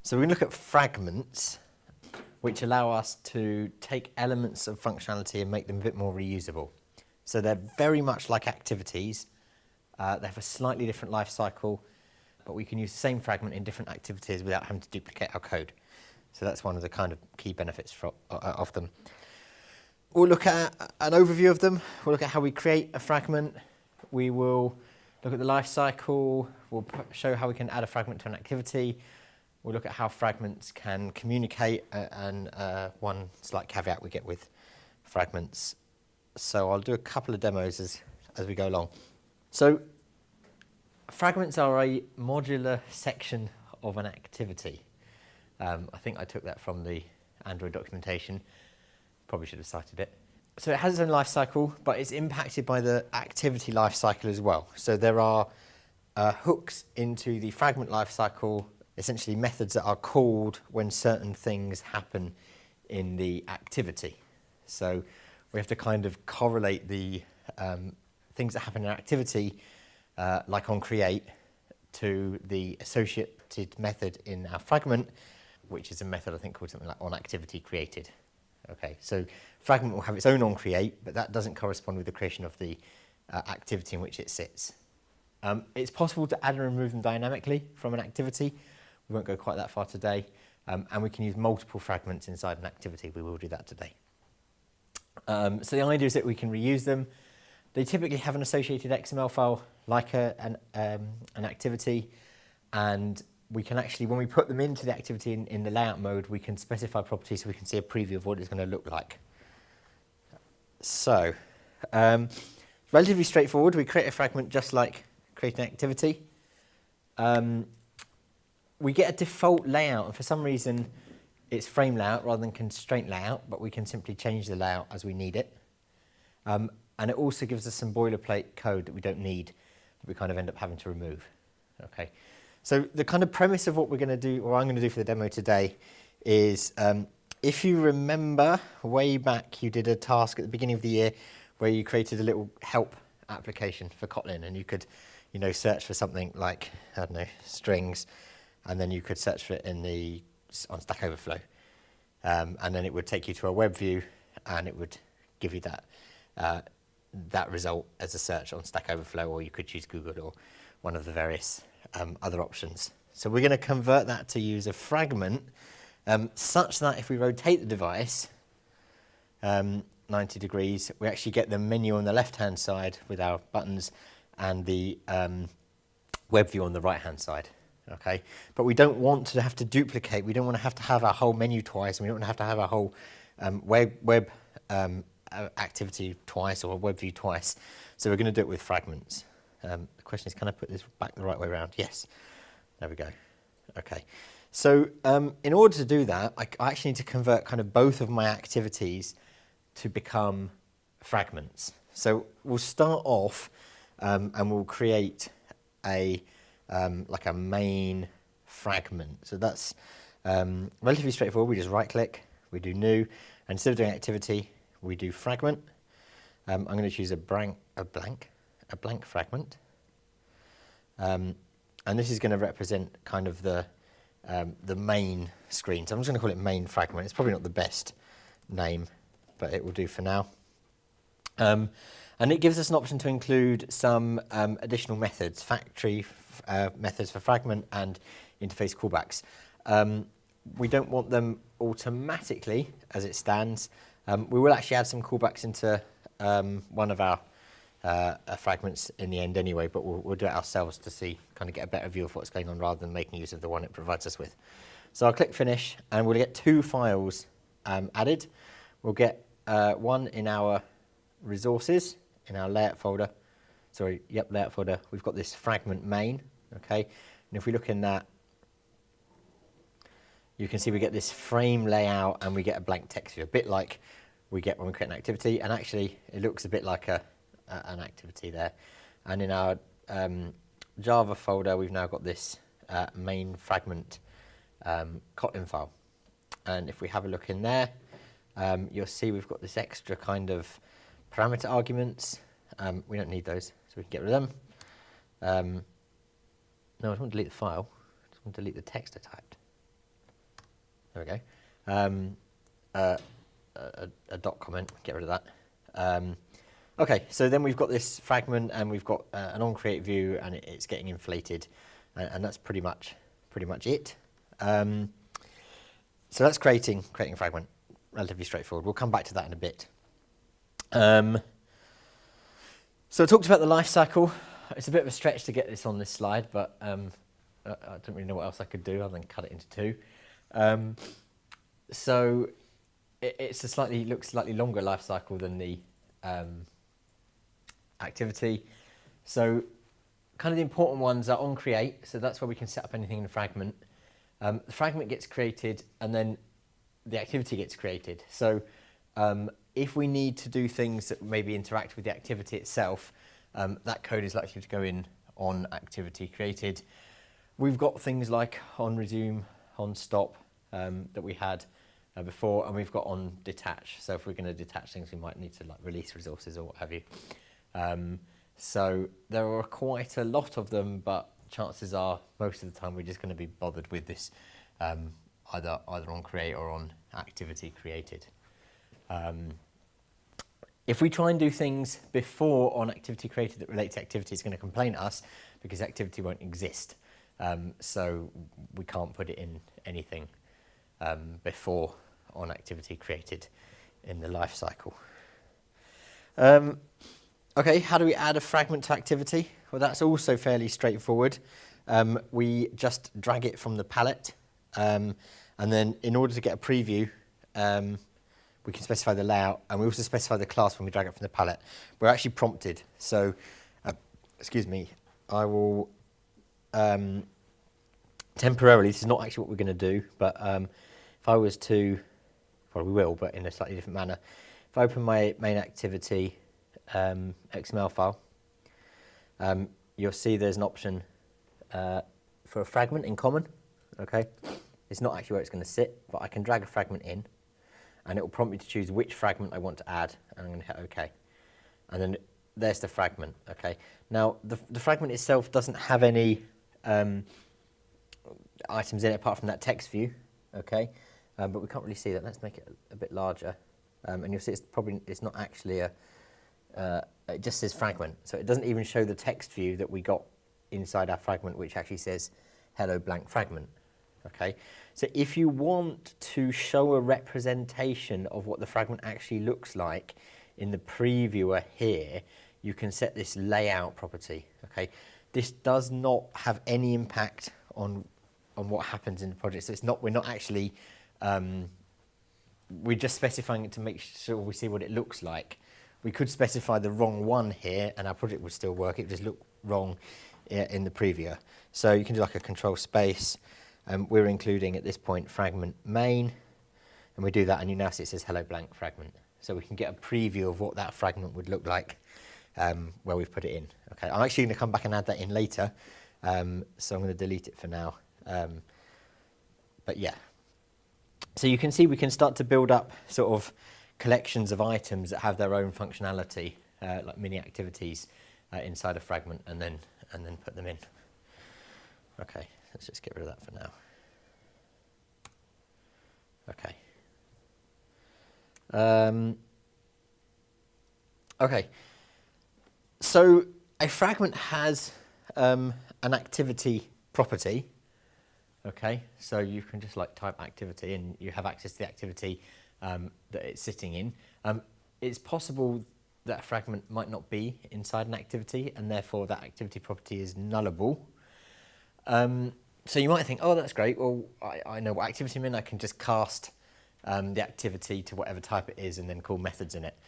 So we're going to look at fragments, which allow us to take elements of functionality and make them a bit more reusable. So they're very much like activities. They have a slightly different life cycle, but we can use the same fragment in different activities without having to duplicate our code. So that's one of the kind of key benefits of them. We'll look at an overview of them. We'll look at how we create a fragment. We will look at the life cycle. We'll show how we can add a fragment to an activity. We'll look at how fragments can communicate, and one slight caveat we get with fragments. So I'll do a couple of demos as we go along. So fragments are a modular section of an activity. I think I took that from the Android documentation. Probably should have cited it. So it has its own life cycle, but it's impacted by the activity life cycle as well. So there are hooks into the fragment life cycle, essentially methods that are called when certain things happen in the activity. So we have to kind of correlate the things that happen in an activity, like on create, to the associated method in our fragment, which is a method I think called something like on activity created. Okay, so fragment will have its own on create, but that doesn't correspond with the creation of the activity in which it sits. It's possible to add and remove them dynamically from an activity. We won't go quite that far today, and we can use multiple fragments inside an activity. We will do that today. So the idea is that we can reuse them. They typically have an associated XML file like an activity, and we can actually, when we put them into the activity in the layout mode, we can specify properties so we can see a preview of what it's going to look like. So, relatively straightforward. We create a fragment just like creating an activity. We get a default layout, and for some reason it's frame layout rather than constraint layout, but we can simply change the layout as we need it. And it also gives us some boilerplate code that we don't need, that we kind of end up having to remove. Okay. So the kind of premise of what we're going to do, or I'm going to do for the demo today, is if you remember way back, you did a task at the beginning of the year where you created a little help application for Kotlin, and you could, search for something like, I don't know, strings, and then you could search for it on Stack Overflow, and then it would take you to a web view, and it would give you that result as a search on Stack Overflow, or you could choose Google or one of the various other options. So we're going to convert that to use a fragment such that if we rotate the device 90 degrees, we actually get the menu on the left-hand side with our buttons and the web view on the right-hand side. Okay, but we don't want to have to duplicate. We don't want to have our whole menu twice, and we don't want to have our whole web activity twice or a web view twice. So we're going to do it with fragments. The question is, can I put this back the right way around? Yes. There we go. Okay. So in order to do that, I actually need to convert kind of both of my activities to become fragments. So we'll start off and we'll create like a main fragment. So that's relatively straightforward. We just right-click, we do new, and instead of doing activity, we do fragment. I'm going to choose a blank fragment, and this is going to represent kind of the main screen. So I'm just going to call it main fragment. It's probably not the best name, but it will do for now. And it gives us an option to include some additional methods, factory methods for fragment and interface callbacks. We don't want them automatically as it stands. We will actually add some callbacks into one of our fragments in the end anyway, but we'll do it ourselves to see, kind of get a better view of what's going on rather than making use of the one it provides us with. So I'll click finish, and we'll get two files added. We'll get one in our resources, in our layout folder. Layout folder. We've got this fragment main, okay? And if we look in that, you can see we get this frame layout and we get a blank text view, a bit like we get when we create an activity, and actually it looks a bit like an activity there. And in our Java folder, we've now got this main fragment Kotlin file. And if we have a look in there, you'll see we've got this extra kind of parameter arguments. We don't need those, so we can get rid of them. No, I don't want to delete the file. I just want to delete the text I typed. There we go. A dot comment, get rid of that. Okay, so then we've got this fragment and we've got an onCreate view and it's getting inflated, and that's pretty much it. So that's creating a fragment, relatively straightforward. We'll come back to that in a bit. So I talked about the life cycle. It's a bit of a stretch to get this on this slide, but I don't really know what else I could do other than cut it into two. So it's looks slightly longer life cycle than the activity. So kind of the important ones are onCreate, so that's where we can set up anything in the fragment. The fragment gets created and then the activity gets created. So if we need to do things that maybe interact with the activity itself, that code is likely to go in on activity created. We've got things like on resume, on stop that we had before, and we've got on detach. So if we're going to detach things, we might need to like release resources or what have you. So there are quite a lot of them, but chances are most of the time we're just going to be bothered with this either on create or on activity created. If we try and do things before on activity created that relate to activity, it's going to complain to us because activity won't exist. So we can't put it in anything before on activity created in the life cycle. Okay, how do we add a fragment to activity? Well, that's also fairly straightforward. We just drag it from the palette, and then in order to get a preview, we can specify the layout, and we also specify the class when we drag it from the palette. We're actually prompted, so, excuse me, I will temporarily, this is not actually what we're going to do, but if I was to, well, we will, but in a slightly different manner. If I open my main activity XML file, you'll see there's an option for a fragment in common. Okay, it's not actually where it's going to sit, but I can drag a fragment in, and it will prompt me to choose which fragment I want to add, and I'm going to hit OK. And then there's the fragment. Okay, now the fragment itself doesn't have any items in it apart from that text view. Okay, but we can't really see that. Let's make it a bit larger, and you'll see it's not actually a it just says fragment, so it doesn't even show the text view that we got inside our fragment, which actually says hello blank fragment. Okay, so if you want to show a representation of what the fragment actually looks like in the previewer here, you can set this layout property. Okay, this does not have any impact on what happens in the project. So it's not, we're not actually we're just specifying it to make sure we see what it looks like. We could specify the wrong one here and our project would still work. It would just look wrong in the previewer. So you can do like a control space. We're including at this point fragment main, and we do that and you now see it says hello blank fragment. So we can get a preview of what that fragment would look like where we've put it in. Okay, I'm actually going to come back and add that in later. So I'm going to delete it for now. But yeah. So you can see we can start to build up sort of collections of items that have their own functionality, like mini activities inside a fragment, and then put them in. Okay, let's just get rid of that for now. Okay. Okay. So a fragment has an activity property. Okay, so you can just like type activity and you have access to the activity that it's sitting in. It's possible that a fragment might not be inside an activity and therefore that activity property is nullable. So you might think, oh, that's great. Well, I know what activity I'm in. I can just cast the activity to whatever type it is and then call methods in it.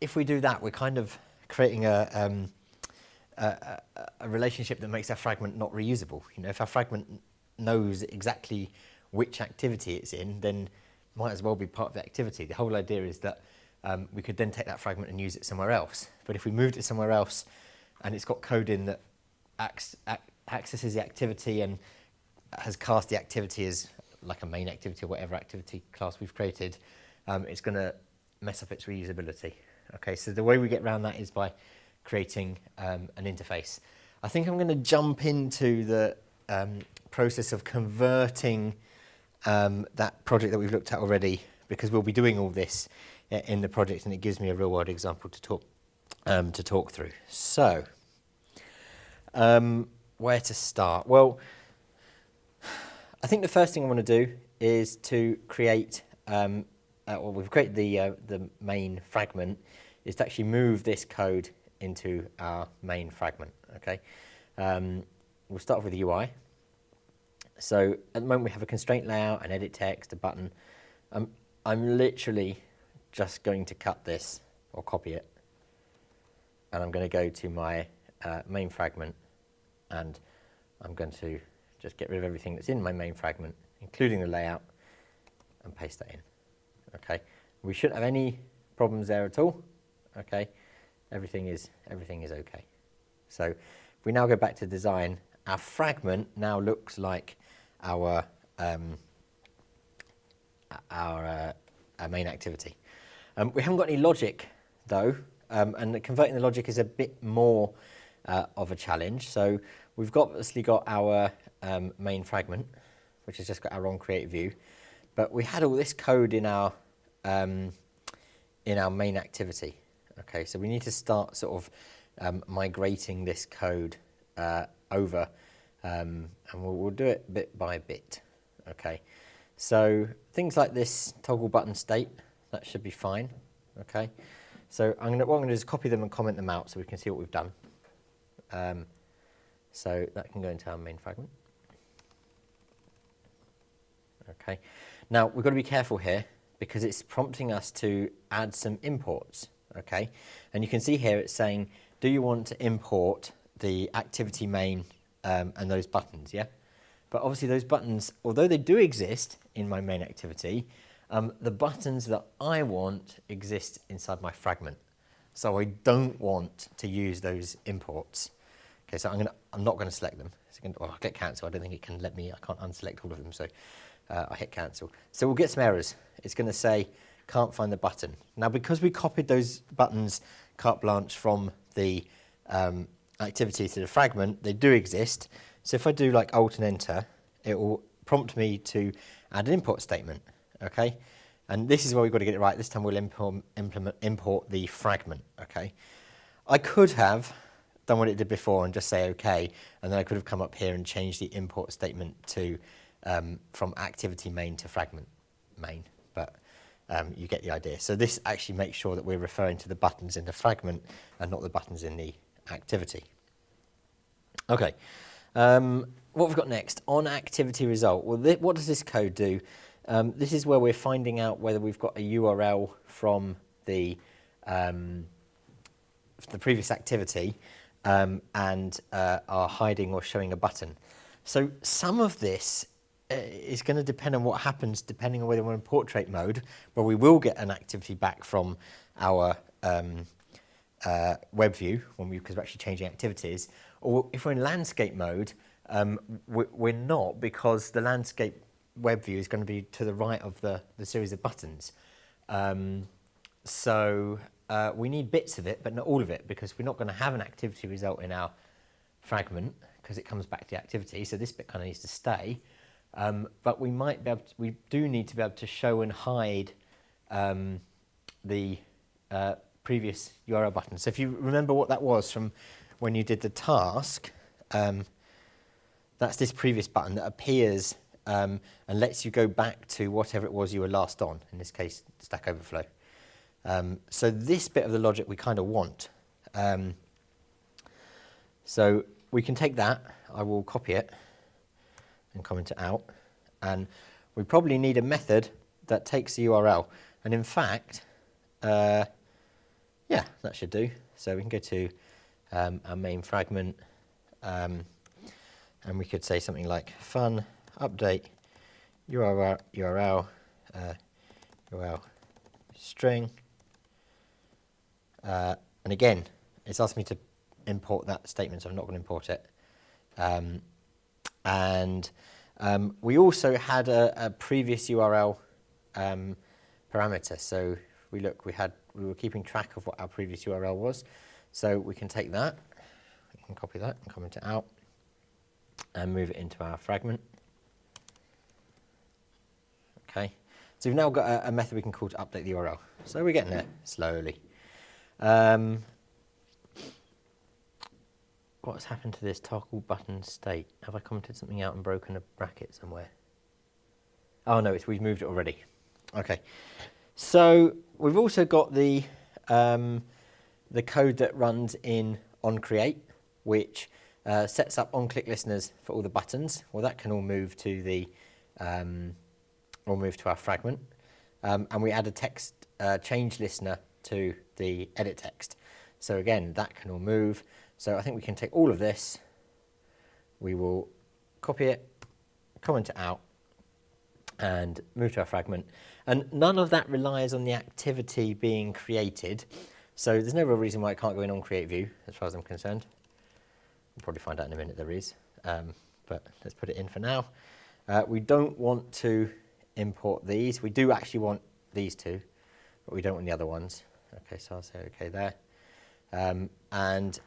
If we do that, we're kind of creating a relationship that makes our fragment not reusable. You know, if our fragment knows exactly which activity it's in, then it might as well be part of the activity. The whole idea is that we could then take that fragment and use it somewhere else. But if we moved it somewhere else and it's got code in that accesses the activity and has cast the activity as like a main activity or whatever activity class we've created, it's going to mess up its reusability. Okay, so the way we get around that is by creating an interface. I think I'm going to jump into the process of converting that project that we've looked at already, because we'll be doing all this in the project, and it gives me a real world example to talk through. So, where to start? Well, I think the first thing I want to do is to create, well, we've created the main fragment, is to actually move this code into our main fragment, okay? We'll start off with the UI. So at the moment we have a constraint layout, an edit text, a button. I'm literally just going to cut this or copy it, and I'm going to go to my main fragment, and I'm going to just get rid of everything that's in my main fragment, including the layout, and paste that in. Okay, we shouldn't have any problems there at all. Okay, everything is okay. So if we now go back to design, our fragment now looks like our main activity. We haven't got any logic though, and converting the logic is a bit more of a challenge. So we've obviously got our main fragment, which has just got our onCreate view, but we had all this code in our main activity. Okay, so we need to start sort of migrating this code over, and we'll do it bit by bit. Okay, so things like this toggle button state, that should be fine. Okay, so what I'm going to do is copy them and comment them out so we can see what we've done. So that can go into our main fragment. Okay, now we've got to be careful here because it's prompting us to add some imports. Okay, and you can see here it's saying, do you want to import the activity main and those buttons? Yeah, but obviously those buttons, although they do exist in my main activity, the buttons that I want exist inside my fragment, so I don't want to use those imports. Okay, so I'm not going to select them. So I'll click cancel. I don't think it can let me. I can't unselect all of them, so I hit cancel. So we'll get some errors. It's going to say can't find the button. Now, because we copied those buttons carte blanche from the activity to the fragment, they do exist. So if I do like Alt and Enter, it will prompt me to add an import statement. Okay, and this is where we've got to get it right. This time we'll import the fragment. Okay, I could have done what it did before and just say OK, and then I could have come up here and changed the import statement to from activity main to fragment main, but you get the idea. So this actually makes sure that we're referring to the buttons in the fragment and not the buttons in the activity. Okay, what we've got next, on activity result. Well, what does this code do? This is where we're finding out whether we've got a URL from the previous activity and are hiding or showing a button. So some of this is going to depend on what happens depending on whether we're in portrait mode, where we will get an activity back from our web view because we're actually changing activities, or if we're in landscape mode, we're not, because the landscape web view is going to be to the right of the series of buttons. So we need bits of it, but not all of it, because we're not going to have an activity result in our fragment because it comes back to the activity. So this bit kind of needs to stay. But we might be able to, we do need to be able to show and hide the previous URL button. So if you remember what that was from when you did the task, that's this previous button that appears and lets you go back to whatever it was you were last on, in this case, Stack Overflow. So this bit of the logic we kind of want. So we can take that, I will copy it and comment it out, and we probably need a method that takes the URL. And in fact, yeah, that should do. So we can go to our main fragment, and we could say something like fun update URL string, and again, it's asked me to import that statement, so I'm not going to import it. And we also had a previous URL parameter. So if we look, we were keeping track of what our previous URL was. So we can take that, we can copy that and comment it out, and move it into our fragment. Okay, so we've now got a method we can call to update the URL. So we're getting there slowly. What has happened to this toggle button state? Have I commented something out and broken a bracket somewhere? Oh no, we've moved it already. Okay, so we've also got the code that runs in onCreate, which sets up on-click listeners for all the buttons. Well, that can all move to the our fragment, and we add a text change listener to the edit text. So again, that can all move. So I think we can take all of this. We will copy it, comment it out, and move to our fragment. And none of that relies on the activity being created. So there's no real reason why it can't go in on create view, as far as I'm concerned. We'll probably find out in a minute there is, but let's put it in for now. We don't want to import these. We do actually want these two, but we don't want the other ones. Okay, so I'll say okay there. And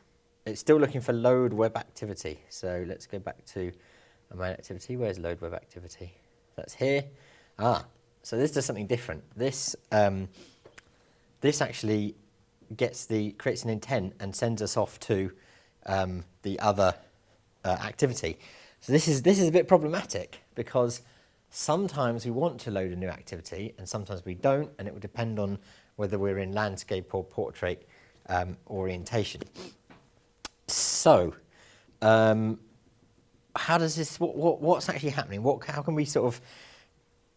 it's still looking for load web activity. So let's go back to our main activity. Where's load web activity? That's here. So this does something different. This actually creates an intent and sends us off to the other activity. So this is a bit problematic because sometimes we want to load a new activity and sometimes we don't, and it would depend on whether we're in landscape or portrait orientation. So how does this? What's actually happening? How can we sort of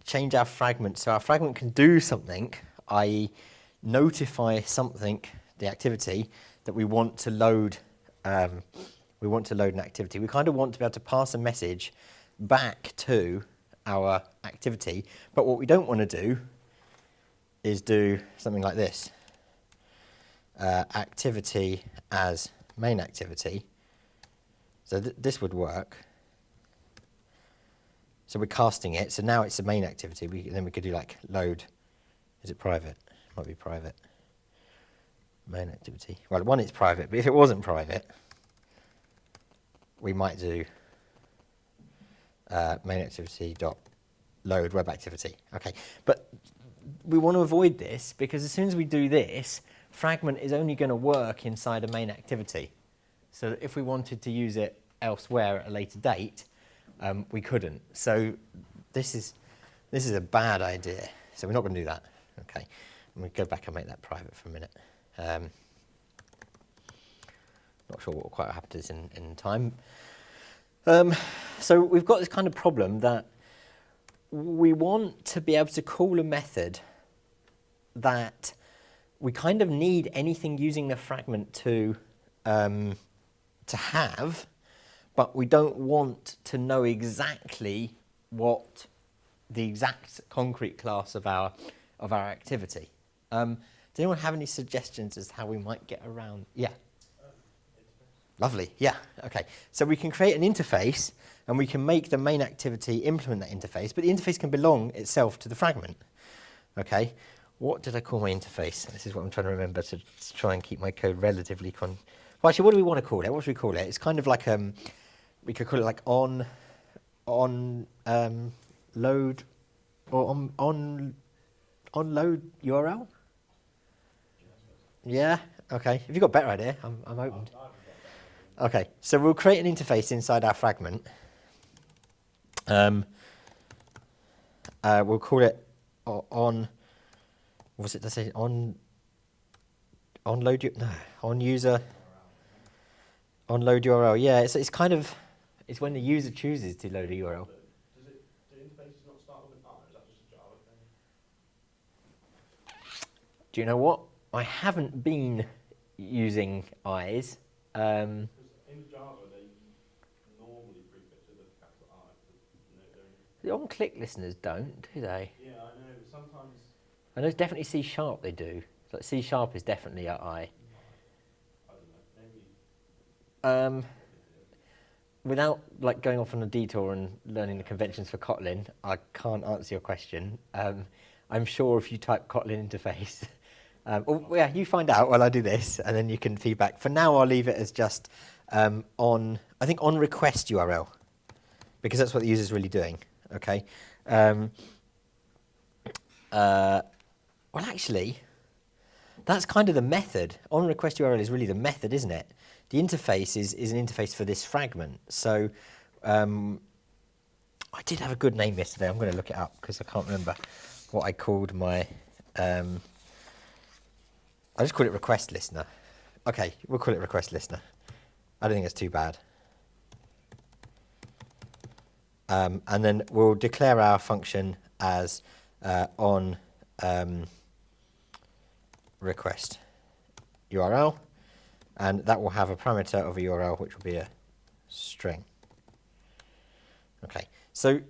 change our fragment so our fragment can do something, i.e. notify something, the activity, that we want to load an activity. We kind of want to be able to pass a message back to our activity, but what we don't want to do is do something like this. Activity as main activity. So this would work. So we're casting it, so now it's a main activity. Then we could do like load. Is it private? Might be private. Main activity. Well, one, it's private, but if it wasn't private, we might do main activity dot load web activity. Okay, but we want to avoid this because as soon as we do this, fragment is only going to work inside a main activity. So that if we wanted to use it elsewhere at a later date, we couldn't. So this is a bad idea. So we're not going to do that. Okay, and we go back and make that private for a minute. Not sure what will quite happen to this in time. So we've got this kind of problem that we want to be able to call a method that we kind of need anything using the fragment to have, but we don't want to know exactly what the exact concrete class of our activity. Does anyone have any suggestions as to how we might get around? Yeah. Lovely. Yeah. Okay. So we can create an interface, and we can make the main activity implement that interface, but the interface can belong itself to the fragment. Okay. What did I call my interface? This is what I'm trying to remember to try and keep my code relatively well, actually, what do we want to call it? What should we call it? It's kind of like we could call it like on load or on load URL. Yeah. Okay. If you've got a better idea, I'm open. Okay. So we'll create an interface inside our fragment. We'll call it on. What was it to say? On load user. On load URL. Yeah. It's kind of when the user chooses to load a URL. Do interfaces not start with an R? Is that just a Java thing? Do you know what? I haven't been using eyes. In Java, they normally prefix with a capital I. The on-click listeners don't, do they? Yeah, I know. Sometimes. I know definitely C# they do. Like C# is definitely at I. I don't know. Maybe. Without like going off on a detour and learning the conventions for Kotlin, I can't answer your question. I'm sure if you type Kotlin interface, yeah, you find out while I do this, and then you can feedback. For now, I'll leave it as just I think on request URL, because that's what the user's really doing. Okay. well, actually, that's kind of the method. On request URL is really the method, isn't it? The interface is an interface for this fragment. So I did have a good name yesterday. I'm going to look it up because I can't remember what I called my... I just called it request listener. Okay, we'll call it request listener. I don't think it's too bad. And then we'll declare our function as on request URL, and that will have a parameter of a URL which will be a string. Okay, so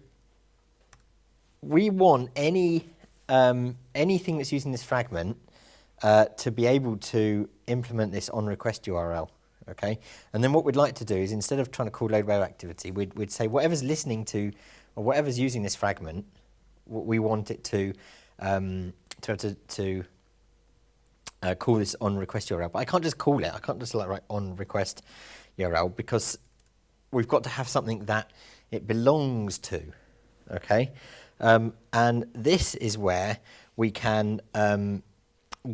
we want anything that's using this fragment to be able to implement this on request URL. Okay, and then what we'd like to do is, instead of trying to call load web activity, we'd say whatever's listening to or whatever's using this fragment, we want it to call this on request URL. But I can't just call it. I can't just like write on request URL, because we've got to have something that it belongs to. Okay, and this is where we can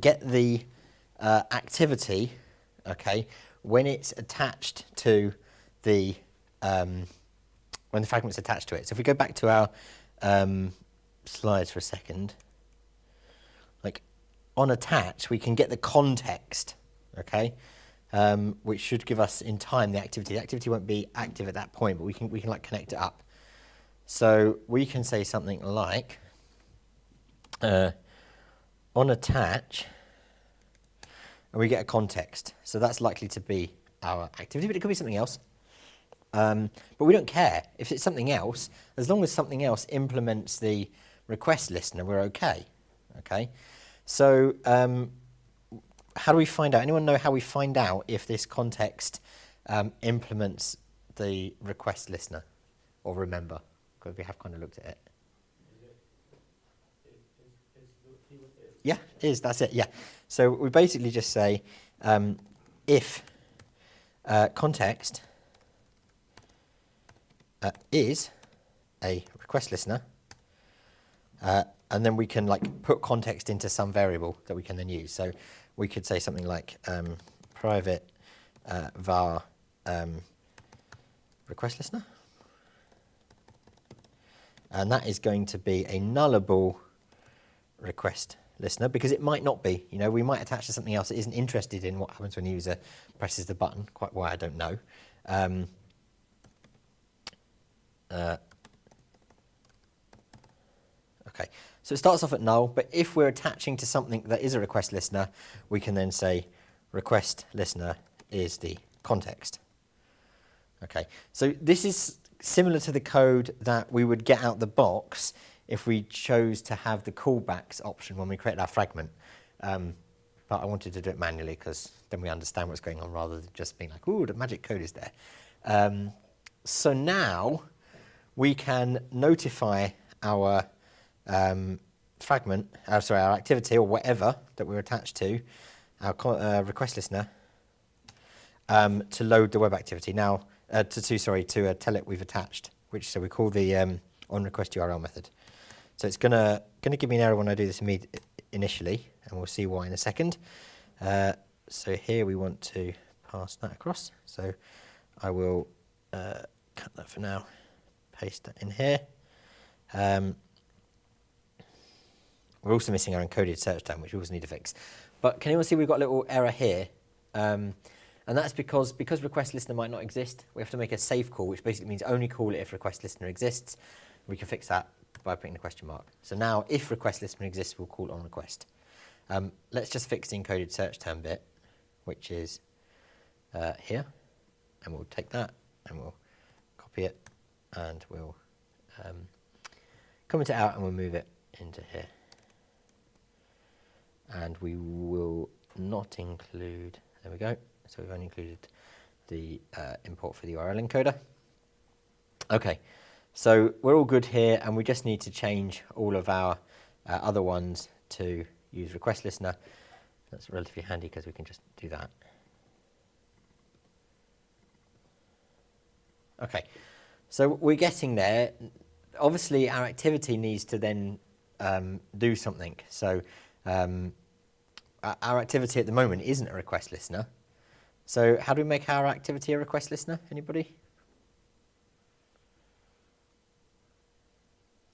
get the activity. Okay, when it's attached to the when the fragment's attached to it. So if we go back to our slides for a second, like on attach, we can get the context, okay, which should give us in time the activity. The activity won't be active at that point, but we can like connect it up. So we can say something like on attach, and we get a context. So that's likely to be our activity, but it could be something else. But we don't care if it's something else, as long as something else implements the request listener, we're okay. Okay. So how do we find out? Anyone know how we find out if this context implements the request listener, or remember? Because we have kind of looked at it. Yeah, that's it, yeah. So we basically just say if context is a request listener, and then we can like put context into some variable that we can then use. So we could say something like private var request listener, and that is going to be a nullable request listener, because it might not be. You know, we might attach to something else that isn't interested in what happens when the user presses the button. Quite why, I don't know. Okay, so it starts off at null, but if we're attaching to something that is a request listener, we can then say request listener is the context. Okay, so this is similar to the code that we would get out the box if we chose to have the callbacks option when we created our fragment. But I wanted to do it manually because then we understand what's going on rather than just being like, ooh, the magic code is there. So now we can notify our fragment, our activity or whatever that we're attached to, our request listener, to load the web activity. Now, to tell it we've attached, so we call the on request URL method. So it's gonna give me an error when I do this initially, and we'll see why in a second. So here we want to pass that across. So I will cut that for now, paste that in here. We're also missing our encoded search time, which we also need to fix. But can anyone see we've got a little error here? And that's because request listener might not exist, we have to make a safe call, which basically means only call it if request listener exists. We can fix that by putting the question mark. So now, if request listener exists, we'll call on request. Let's just fix the encoded search term bit, which is here. And we'll take that, and we'll copy it, and we'll comment it out, and we'll move it into here. And we will not include, there we go. So we've only included the import for the URL encoder. Okay, so we're all good here, and we just need to change all of our other ones to use request listener. That's relatively handy because we can just do that. Okay, so we're getting there. Obviously, our activity needs to then do something. So our activity at the moment isn't a request listener. So how do we make our activity a request listener? Anybody?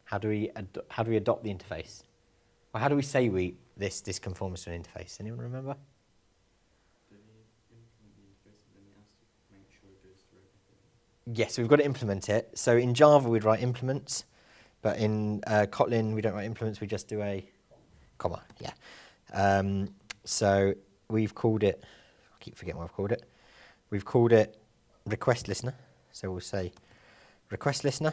How do we adopt the interface? Or how do we say this conforms to an interface? Anyone remember? Do we implement the interface and then it has to make sure it goes through everything? Yes, we've got to implement it. So in Java we'd write implements, but in Kotlin we don't write implements, we just do a comma, yeah. So we've called it, I keep forgetting what I've called it. We've called it request listener. So we'll say request listener.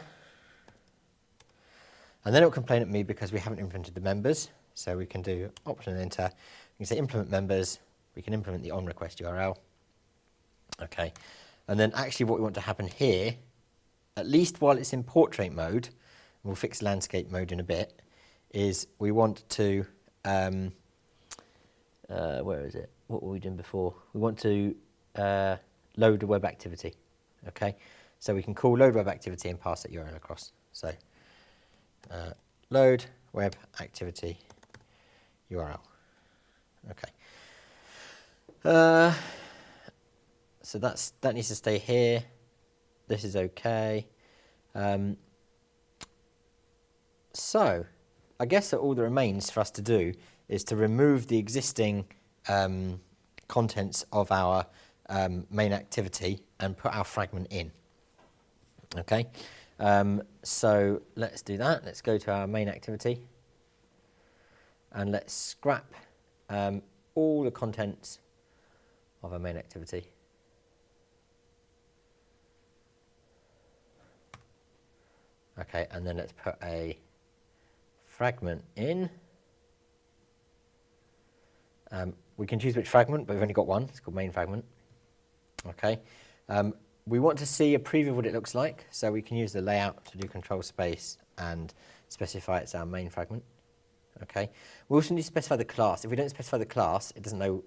And then it'll complain at me because we haven't implemented the members. So we can do option enter. We can say implement members. We can implement the on request URL. Okay. And then actually what we want to happen here, at least while it's in portrait mode, and we'll fix landscape mode in a bit, is we want to, where is it? What were we doing before? We want to load a web activity. Okay. So we can call load web activity and pass that URL across. So load web activity URL. Okay. So that needs to stay here. This is okay. So I guess that all that remains for us to do is to remove the existing contents of our main activity and put our fragment in. Okay. So let's do that. Let's go to our main activity and let's scrap all the contents of our main activity. Okay, and then let's put a fragment in. We can choose which fragment, but we've only got one. It's called main fragment. Okay. We want to see a preview of what it looks like, so we can use the layout to do control space and specify it's our main fragment. Okay. We also need to specify the class. If we don't specify the class, it doesn't know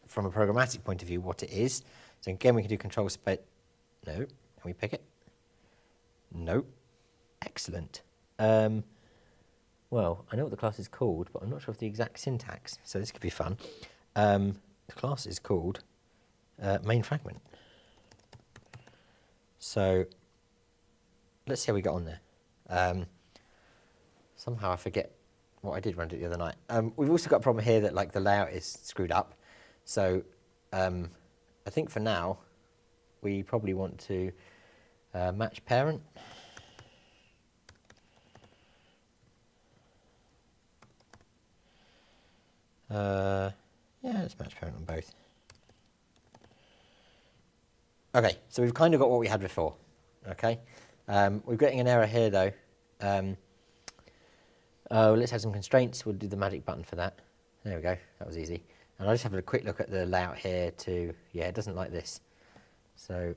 from a programmatic point of view what it is. So again, we can do control space. No. Can we pick it? No. Excellent. Well, I know what the class is called, but I'm not sure of the exact syntax, so this could be fun. The class is called main fragment. So let's see how we got on there. Somehow I forget what I did when I did it the other night. We've also got a problem here that like the layout is screwed up. So I think for now we probably want to match parent. Yeah, let's match parent on both. Okay, so we've kind of got what we had before. Okay, we're getting an error here though. Let's have some constraints. We'll do the magic button for that. There we go. That was easy. And I'll just have a quick look at the layout here to, yeah, it doesn't like this. So,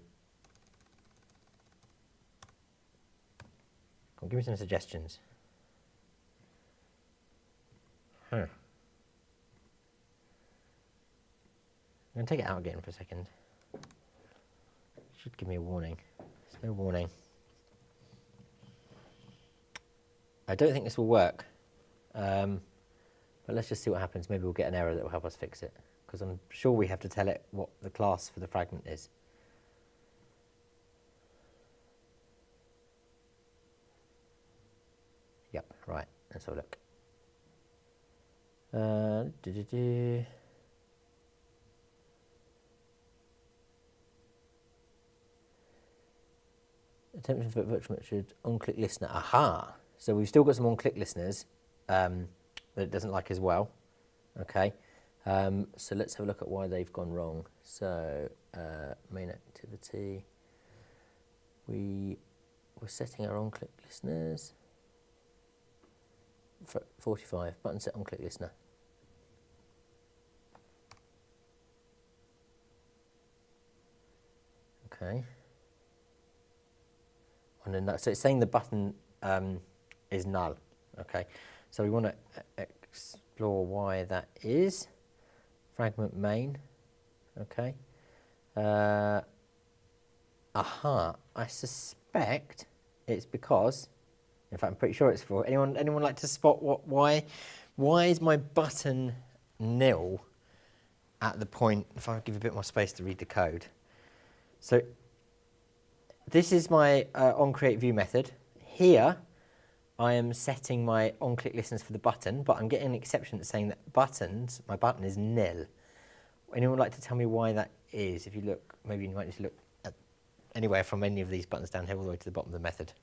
come on, give me some suggestions. I'm going to take it out again for a second. Should give me a warning. There's no warning. I don't think this will work. But let's just see what happens. Maybe we'll get an error that will help us fix it. Because I'm sure we have to tell it what the class for the fragment is. Yep, right. Let's have a look. Attention for virtual method on-click listener. Aha! So we've still got some on-click listeners that it doesn't like as well. Okay. So let's have a look at why they've gone wrong. So main activity. We're setting our on-click listeners. 45 button set on-click listener. Okay. And then that, so it's saying the button is null. Okay. So we want to explore why that is. Fragment main. Okay. Aha. I suspect it's because In fact, I'm pretty sure it's 4. Anyone like to spot why is my button nil at the point, if I give a bit more space to read the code. So this is my onCreateView method. Here, I am setting my onClick listens for the button, but I'm getting an exception that's saying that my button is nil. Anyone like to tell me why that is? If you look, maybe you might need to look at anywhere from any of these buttons down here all the way to the bottom of the method.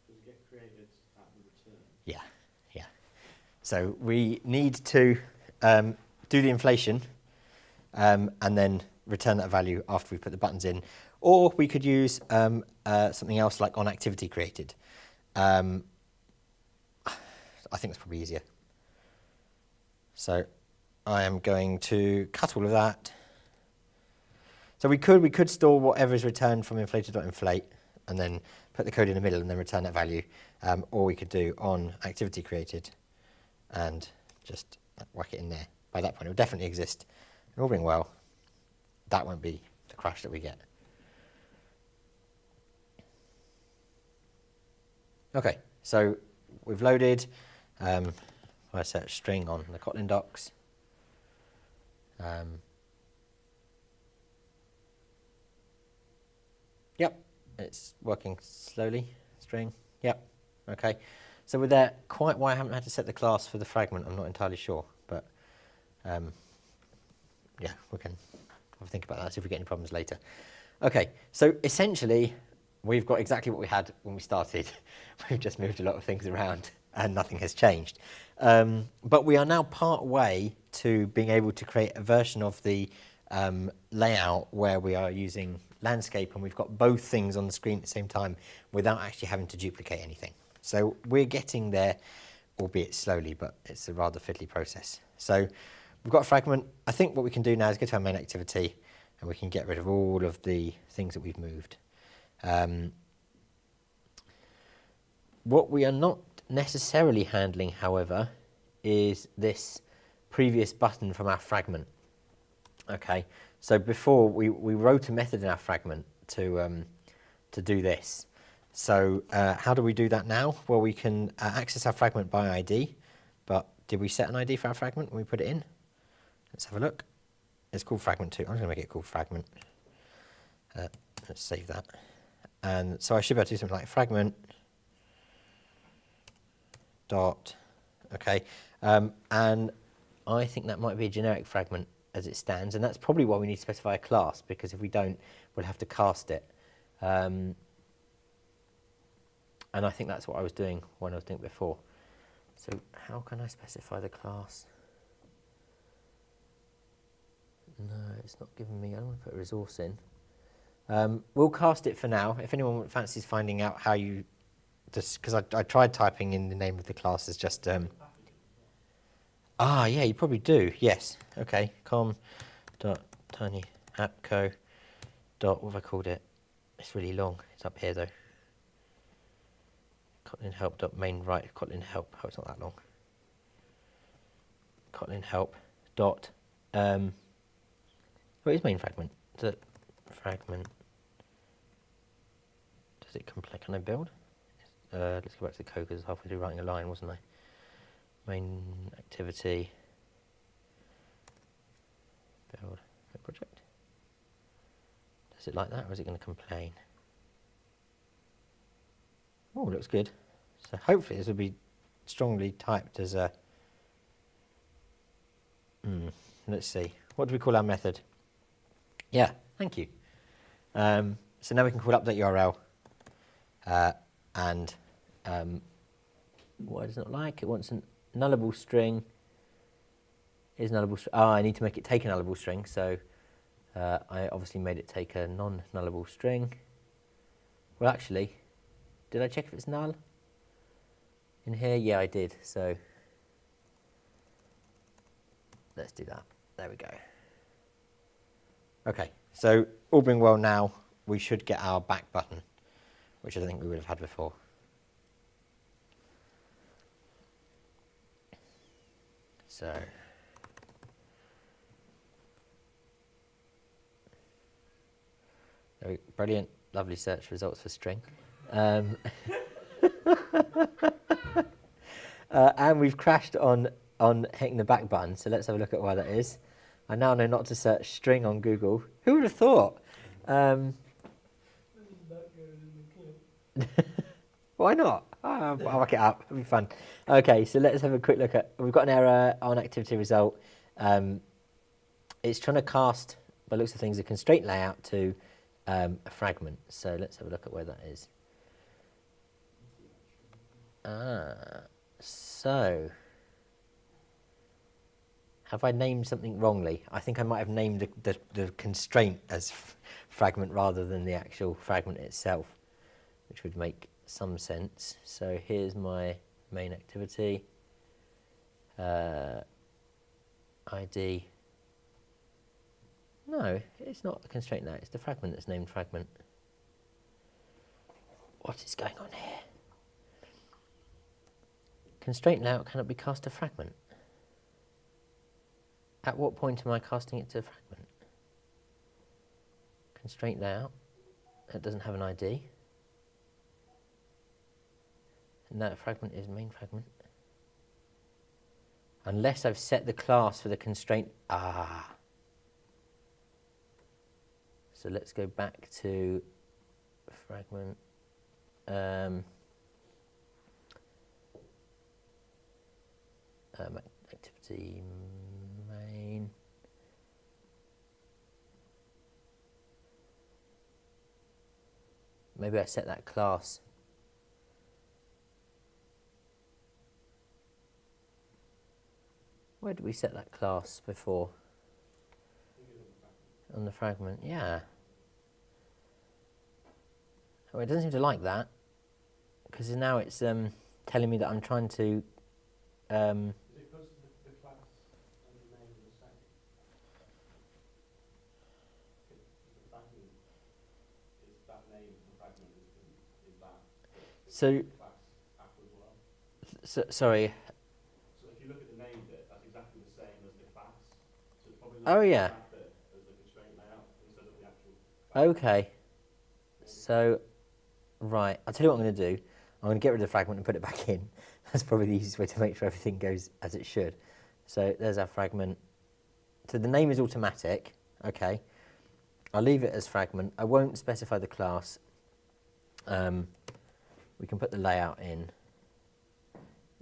Does it get created at the return? Yeah. So we need to do the inflation and then return that value after we put the buttons in. Or we could use something else like onActivityCreated. I think it's probably easier. So I am going to cut all of that. So we could store whatever is returned from inflated.inflate and then put the code in the middle and then return that value. Or we could do onActivityCreated and just whack it in there. By that point, it will definitely exist. And all being well, that won't be the crash that we get. Okay, so we've loaded. I set string on the Kotlin docs. Yep, it's working slowly. String. Yep. Okay. So with that, quite why I haven't had to set the class for the fragment, I'm not entirely sure. But yeah, we can have a think about that, see if we get any problems later. Okay, so essentially, we've got exactly what we had when we started. We've just moved a lot of things around and nothing has changed. But we are now part way to being able to create a version of the layout where we are using landscape and we've got both things on the screen at the same time without actually having to duplicate anything. So we're getting there, albeit slowly, but it's a rather fiddly process. So we've got a fragment. I think what we can do now is go to our main activity and we can get rid of all of the things that we've moved. What we are not necessarily handling, however, is this previous button from our fragment. Okay, so before we wrote a method in our fragment to do this. So how do we do that now? Well, we can access our fragment by ID, but did we set an ID for our fragment when we put it in? Let's have a look. It's called fragment 2. I'm just going to make it called fragment. Let's save that. And so I should be able to do something like fragment dot, okay, and I think that might be a generic fragment as it stands, and that's probably why we need to specify a class, because if we don't, we'll have to cast it. And I think that's what I was doing when I was doing it before. So how can I specify the class? No, it's not giving me. I don't want to put a resource in. We'll cast it for now. If anyone fancies finding out how you, because I tried typing in the name of the class as just. Yeah, you probably do. Yes. Okay. com.tinyappco. What have I called it? It's really long. It's up here though. Kotlin help main right. Kotlin help. Oh, it's not that long. Kotlin help dot. What is main fragment? The fragment. Does it complete? Can I build? Let's go back to the code because halfway through writing a line, wasn't I? Main activity. Build a project. Does it like that, or is it going to complain? Oh, looks good. So hopefully this will be strongly typed as a. Let's see. What do we call our method? Yeah, thank you. So now we can call update URL, and why does it not like? It wants a nullable string. Is nullable string? I need to make it take a nullable string. So I obviously made it take a non-nullable string. Well, actually, did I check if it's null? In here, yeah, I did. So let's do that. There we go. Okay, so all being well now, we should get our back button, which I don't think we would have had before. So So brilliant, lovely search results for string. And we've crashed on hitting the back button, so let's have a look at why that is. I now know not to search string on Google. Who would have thought? Why not? I'll work it up. It'll be fun. Okay, so let's have a quick look at. We've got an error on activity result. It's trying to cast, by the looks of things, a constraint layout to a fragment. So let's have a look at where that is. So have I named something wrongly? I think I might have named the constraint as fragment rather than the actual fragment itself, which would make some sense. So here's my main activity, ID. No, it's not the constraint now, it's the fragment that's named fragment. What is going on here? Constraint layout cannot be cast to fragment. At what point am I casting it to a fragment? Constraint layout, it doesn't have an ID. And that fragment is main fragment. Unless I've set the class for the constraint. So let's go back to fragment. Activity main. Maybe I set that class. Where did we set that class before? On the fragment, yeah. Oh, it doesn't seem to like that, because now it's telling me that I'm trying to. Is it because the class and the name are the same? The fragment is that name of the fragment is that So, the class app as well. Sorry. So if you look at the name bit, that's exactly the same as the class. So it's probably Oh, yeah. that bit as the constraint layout instead of the actual. Okay. So, right. I'll tell you what I'm going to do. I'm going to get rid of the fragment and put it back in. That's probably the easiest way to make sure everything goes as it should. So there's our fragment. So the name is automatic. Okay. I'll leave it as fragment. I won't specify the class. We can put the layout in.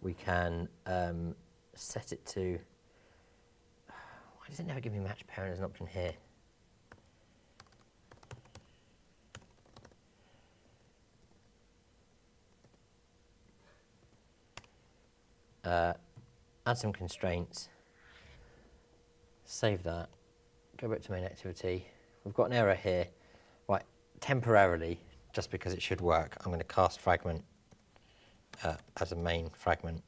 We can set it to. Why does it never give me match parent as an option here? Add some constraints, save that, go back to main activity. We've got an error here. Right, temporarily, just because it should work, I'm going to cast fragment as a main fragment.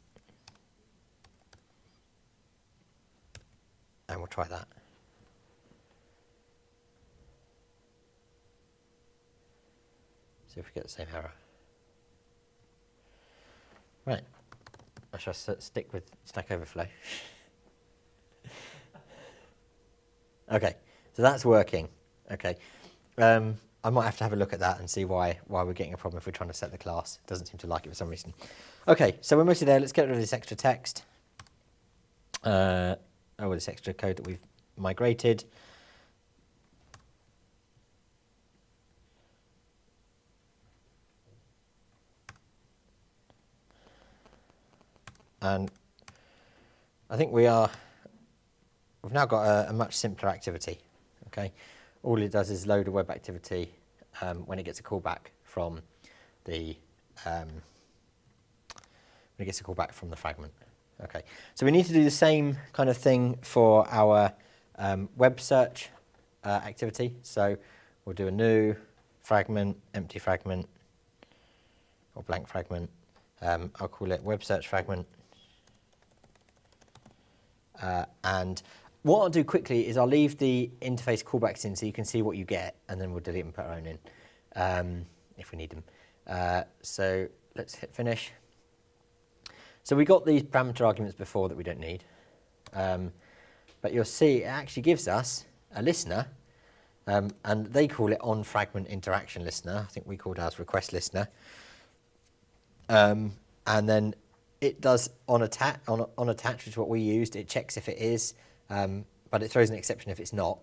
And we'll try that. See if we get the same error. Right. I shall stick with Stack Overflow. Okay, so that's working. Okay, I might have to have a look at that and see why we're getting a problem if we're trying to set the class. It doesn't seem to like it for some reason. Okay, so we're mostly there. Let's get rid of this extra text. This extra code that we've migrated. And I think we've now got a much simpler activity. Okay, all it does is load a web activity when it gets a callback from the fragment. Okay, so we need to do the same kind of thing for our web search activity. So we'll do a new fragment, empty fragment, or blank fragment. I'll call it web search fragment. And what I'll do quickly is I'll leave the interface callbacks in so you can see what you get, and then we'll delete and put our own in if we need them. So let's hit finish. So we got these parameter arguments before that we don't need. But you'll see it actually gives us a listener and they call it on fragment interaction listener. I think we called ours request listener. And then it does on attach, which is what we used. It checks if it is, but it throws an exception if it's not.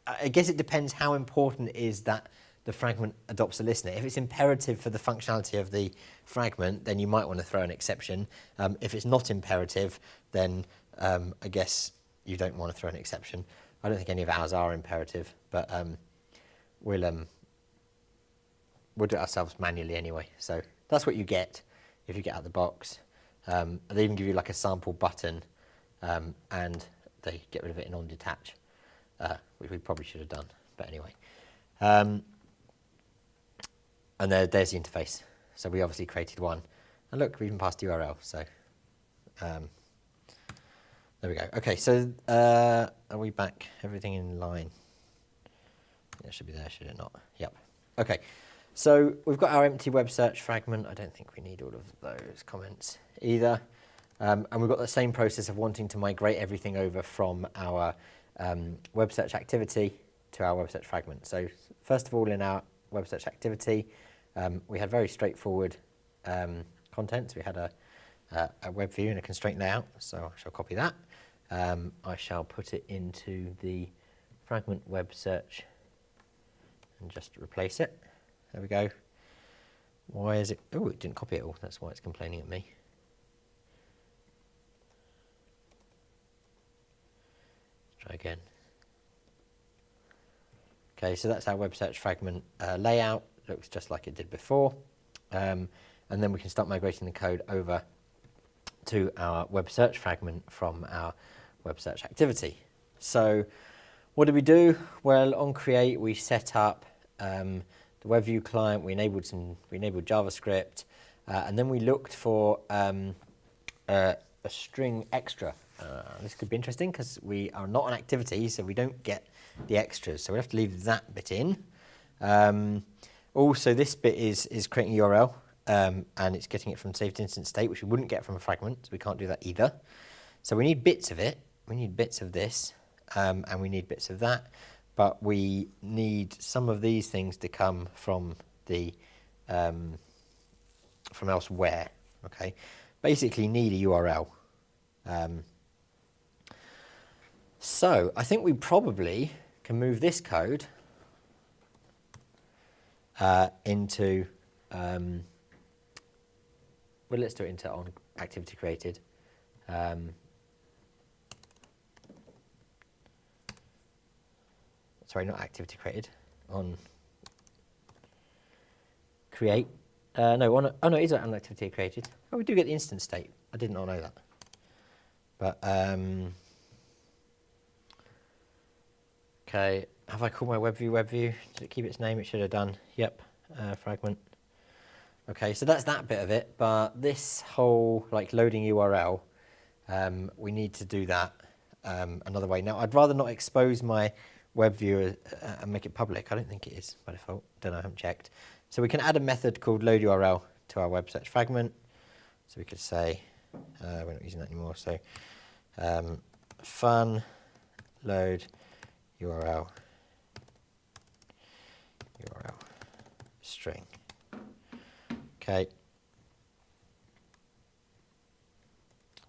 I guess it depends how important it is that the fragment adopts a listener. If it's imperative for the functionality of the fragment, then you might want to throw an exception. If it's not imperative, then I guess you don't want to throw an exception. I don't think any of ours are imperative, but we'll do it ourselves manually anyway. So that's what you get if you get out of the box. They even give you like a sample button, and they get rid of it in on detach, which we probably should have done, but anyway. And there's the interface. So we obviously created one. And look, we even passed URL. So there we go. Okay, so are we back? Everything in line? It should be there, should it not? Yep. Okay, so we've got our empty web search fragment. I don't think we need all of those comments either. And we've got the same process of wanting to migrate everything over from our web search activity to our web search fragment. So first of all, in our web search activity, we had very straightforward contents. We had a web view and a constraint layout, so I shall copy that. I shall put it into the fragment web search and just replace it. There we go. Why is it? Oh, it didn't copy it all. That's why it's complaining at me. Let's try again. Okay, so that's our web search fragment layout. Looks just like it did before. And then we can start migrating the code over to our web search fragment from our web search activity. So what did we do? Well, on create, we set up the web view client. We enabled JavaScript, and then we looked for a string extra. This could be interesting because we are not an activity, so we don't get the extras. So we have to leave that bit in. Also, this bit is creating a URL, and it's getting it from saved instance state, which we wouldn't get from a fragment, so we can't do that either. So we need bits of it. We need bits of this, and we need bits of that. But we need some of these things to come from the from elsewhere. Okay, basically need a URL. So I think we probably can move this code into, well, let's do it into on activity created. Sorry, not activity created, on create. No, oh no, it is on activity created. Oh, we do get the instance state. I did not know that. But, okay, have I called my web view? Did it keep its name? It should have done. Yep, fragment. Okay, so that's that bit of it, but this whole like loading URL, we need to do that another way. Now, I'd rather not expose my web view and make it public. I don't think it is by default. Don't know, I haven't checked. So we can add a method called load URL to our web search fragment. So we could say, we're not using that anymore, so fun load URL string. Okay.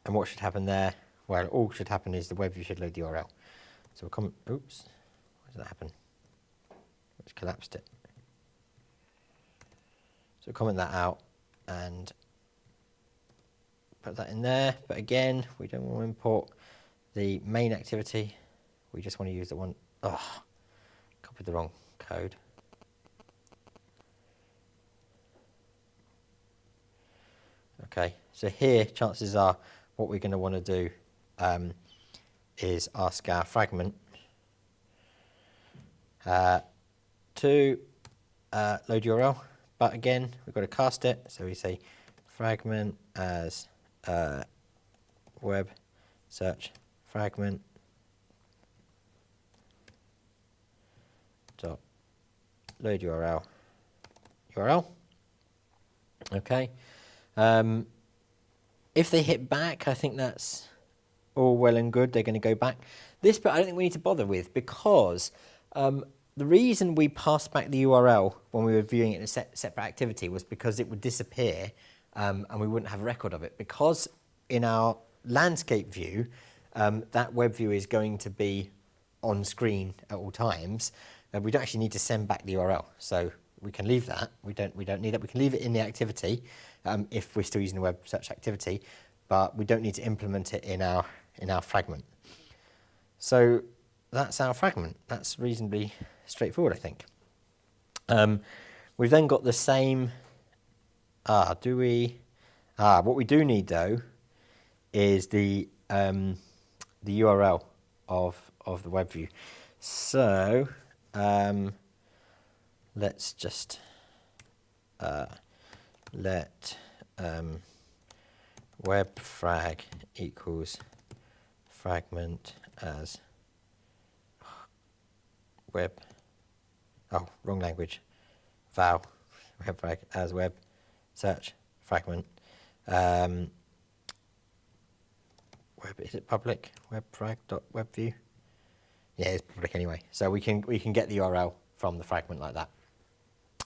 And what should happen there? Well, all should happen is the web view should load the URL. So we'll comment, oops, why did that happen? It's collapsed it. So we'll comment that out and put that in there. But again, we don't want to import the main activity. We just want to use the one, copied the wrong code. Okay, so here, chances are what we're going to want to do is ask our fragment to load URL. But again, we've got to cast it. So we say fragment as web search fragment dot load URL. Okay. If they hit back, I think that's all well and good. They're going to go back. This bit I don't think we need to bother with because the reason we passed back the URL when we were viewing it in a separate activity was because it would disappear and we wouldn't have a record of it. Because in our landscape view, that web view is going to be on screen at all times, we don't actually need to send back the URL. So we can leave that. We don't need that. We can leave it in the activity if we're still using the web search activity, but we don't need to implement it in our fragment. So that's our fragment. That's reasonably straightforward, I think. We've then got the same. What we do need though is the URL of the web view. So let's just let web frag equals fragment as web. Oh, wrong language. Val web frag as web search fragment. Web, is it public? Web frag dot web view. Yeah, it's public anyway. So we can get the URL from the fragment like that.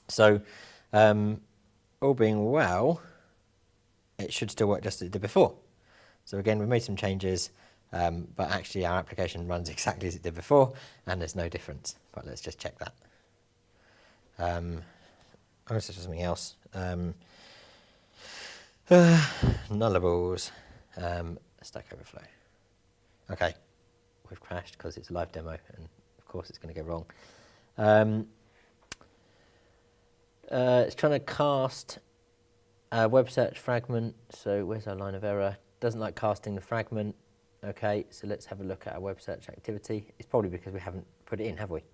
So all being well, it should still work just as it did before. So again, we've made some changes, but actually our application runs exactly as it did before, and there's no difference. But let's just check that. I'm going to search for something else. Nullables, Stack Overflow. Okay, we've crashed because it's a live demo, and of course it's going to go wrong. It's trying to cast a web search fragment. So where's our line of error? Doesn't like casting the fragment. Okay, so let's have a look at our web search activity. It's probably because we haven't put it in, have we?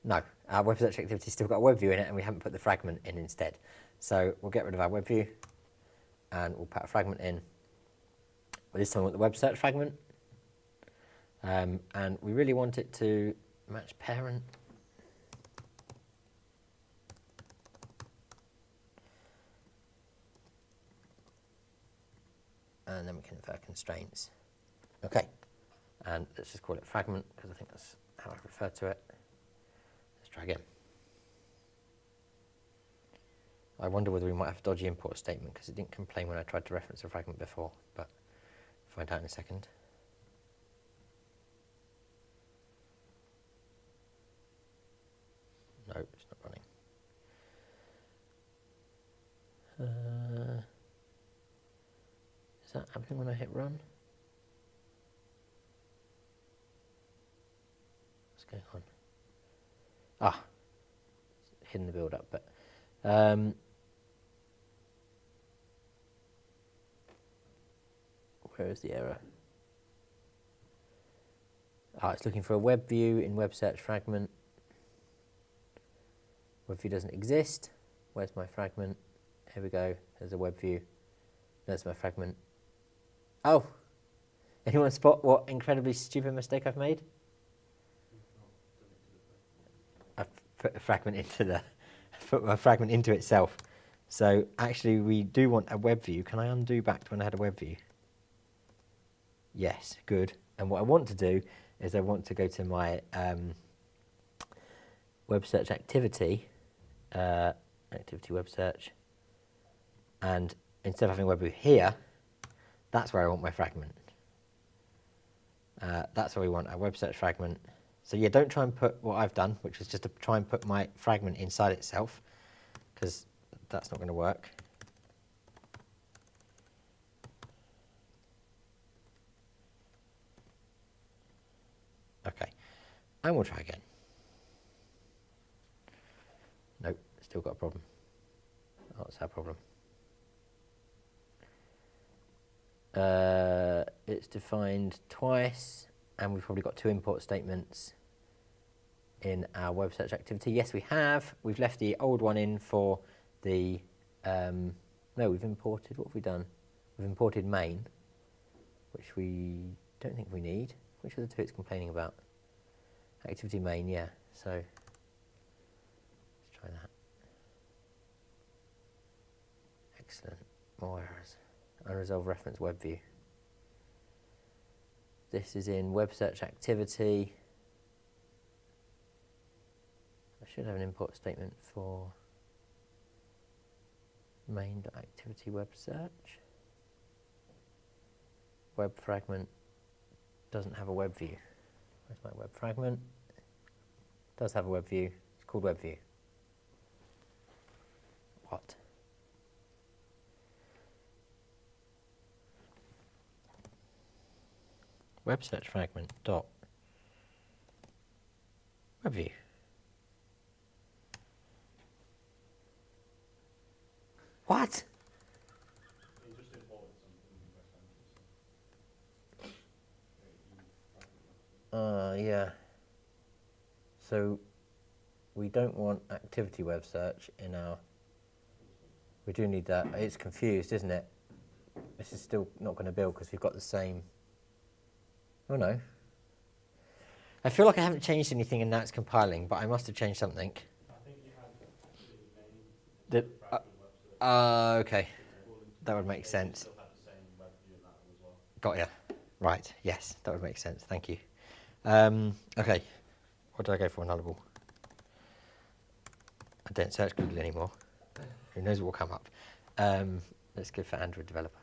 No, our web search activity's still got a web view in it, and we haven't put the fragment in instead. So we'll get rid of our web view, and we'll put a fragment in. Well, this time we want the web search fragment, and we really want it to match parent. And then we can infer constraints. Okay, and let's just call it fragment because I think that's how I refer to it. Let's try again. I wonder whether we might have a dodgy import statement because it didn't complain when I tried to reference a fragment before, but we'll find out in a second. No, it's not running. Is that happening when I hit run? What's going on? It's hidden the build up, but where is the error? It's looking for a web view in web search fragment. Web view doesn't exist. Where's my fragment? Here we go. There's a web view. There's my fragment. Oh, anyone spot what incredibly stupid mistake I've made? I've put a fragment into put a fragment into itself. So actually, we do want a web view. Can I undo back to when I had a web view? Yes, good. And what I want to do is I want to go to my web search activity, activity web search, and instead of having web view here, that's where I want my fragment. That's where we want our web search fragment. So yeah, don't try and put what I've done, which was just to try and put my fragment inside itself, because that's not going to work. Okay, and we'll try again. Nope, still got a problem. Oh, it's our problem. It's defined twice, and we've probably got two import statements in our web search activity. Yes, we have. We've left the old one in for the, no, we've imported, what have we done? We've imported main, which we don't think we need. Which of the two it's complaining about? Activity main, yeah. So let's try that. Excellent. More errors. Unresolved reference web view. This is in web search activity. I should have an import statement for main.activity web search. Web fragment doesn't have a web view. Where's my web fragment? Does have a web view. It's called web view. What? Web search fragment dot web view. What? You just imported something and press enter. Yeah. So we don't want activity web search in our. We do need that. It's confused, isn't it? This is still not going to build because we've got the same. Oh no. I feel like I haven't changed anything and now it's compiling, but I must have changed something. I think you had activity main. Okay. That would make sense. Still had the same web view in that one as well. Got ya. Right. Yes, that would make sense. Thank you. Okay. What did I go for? Nullable. I don't search Google anymore. Who knows what will come up? Let's go for Android developer.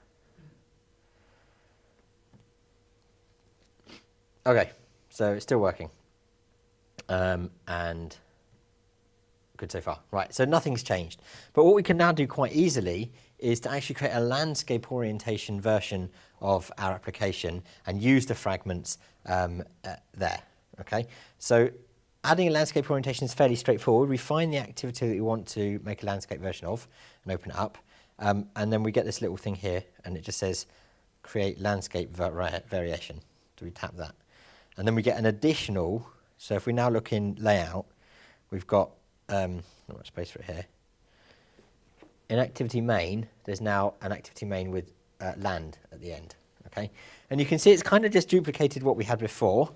Okay, so it's still working. And good so far. Right, so nothing's changed. But what we can now do quite easily is to actually create a landscape orientation version of our application and use the fragments there. Okay, so adding a landscape orientation is fairly straightforward. We find the activity that we want to make a landscape version of and open it up. And then we get this little thing here and it just says create landscape variation. So we tap that. And then we get an additional, so if we now look in layout, we've got, not much space for it here. In activity main, there's now an activity main with land at the end, okay? And you can see it's kind of just duplicated what we had before,